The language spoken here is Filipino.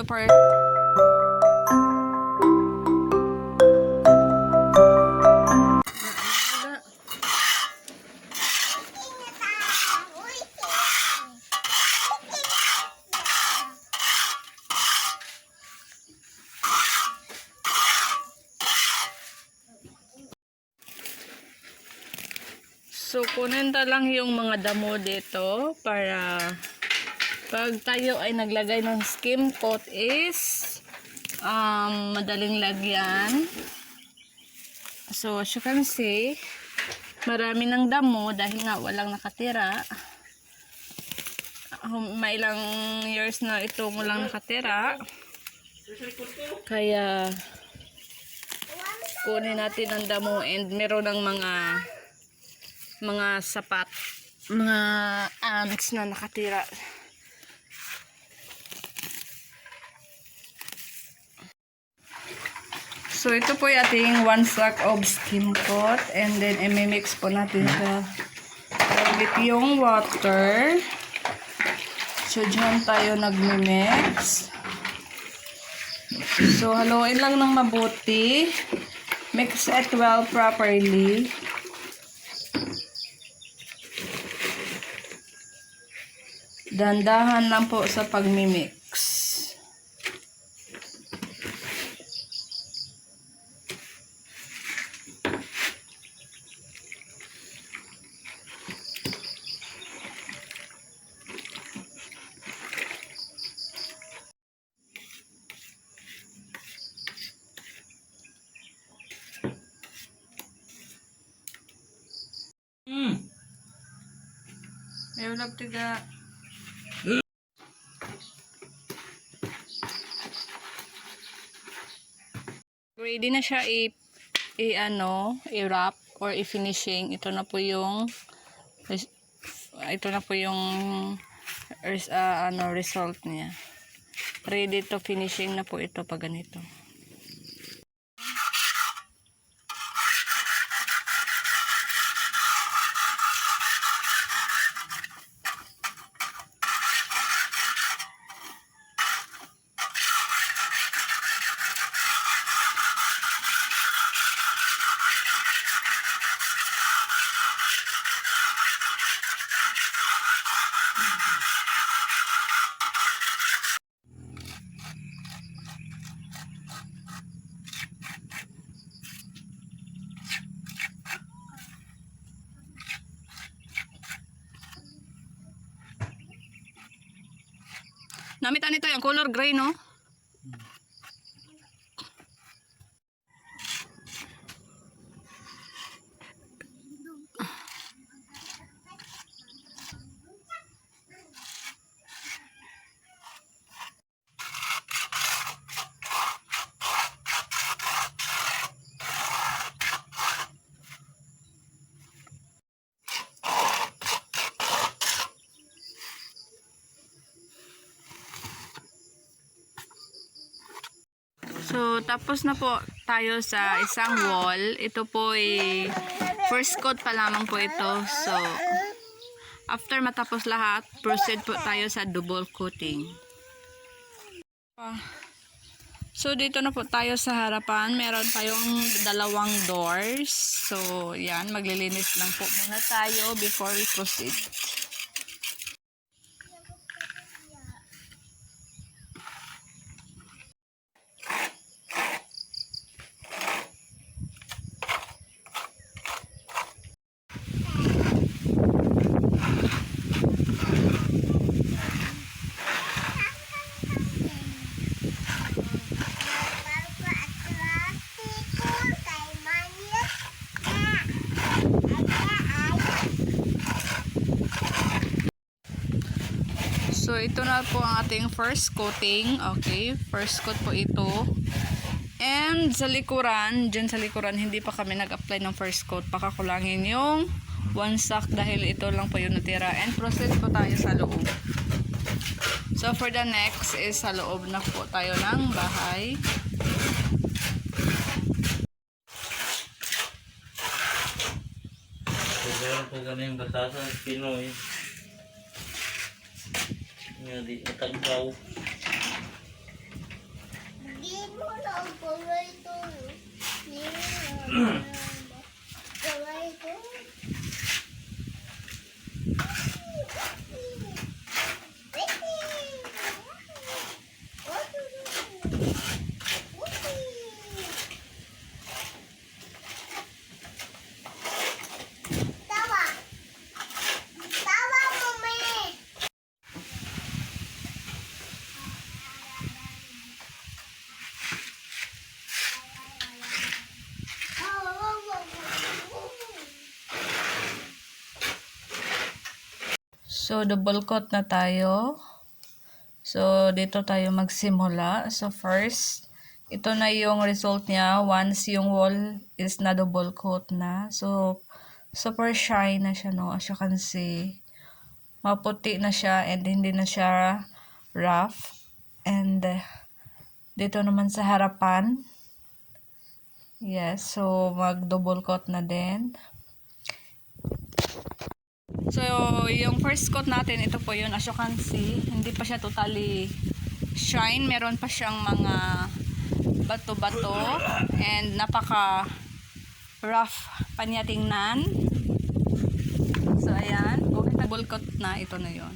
proper. So, kunin ta lang yung mga damo dito para pag tayo ay naglagay ng skim coat is madaling lagyan. So, as you can see, marami ng damo dahil nga walang nakatira. May ilang years na ito walang nakatira. Kaya, kunin natin ang damo and meron ng mga sapat, mga ants na nakatira. So ito po yung ating 1 sack of skim coat and then i-mix po natin sa with yung water. So dyan tayo nag-mix. So haluin lang ng mabuti. Mix it well properly. Dandahan lang po sa pagmimix. Ayaw lang tiga. Ready na siya i-wrap or i-finishing. Ito na po yung result niya. Ready to finishing na po ito pag ganito. Namitan nito yung color gray, no? So, tapos na po tayo sa isang wall. Ito po ay first coat pa lamang po ito. So, after matapos lahat, proceed po tayo sa double coating. So, dito na po tayo sa harapan. Meron tayong dalawang doors. So, yan. Maglilinis lang po muna tayo before we proceed. So, ito na po ang ating first coating. Okay, first coat po ito. And sa likuran, dyan sa likuran, hindi pa kami nag-apply ng first coat. Pakakulangin yung 1 sack dahil ito lang po yung natira. And proceed po tayo sa loob. So, for the next is sa loob na po tayo ng bahay. Meron po kami yung batasan ng Pinoy. Nga di matagpaw. So, double coat na tayo. So, dito tayo magsimula. So, first, ito na yung result niya once yung wall is na double coat na. So, super shine na siya, no? As you can see, maputi na siya and hindi na siya rough. And, dito naman sa harapan, yes, so, mag-double coat na din. So, yung first coat natin, ito po yun. As you can see, hindi pa siya totally shine. Meron pa siyang mga bato-bato. And napaka rough pa niya tingnan. So, ayan. Okay, double coat na. Ito na yun.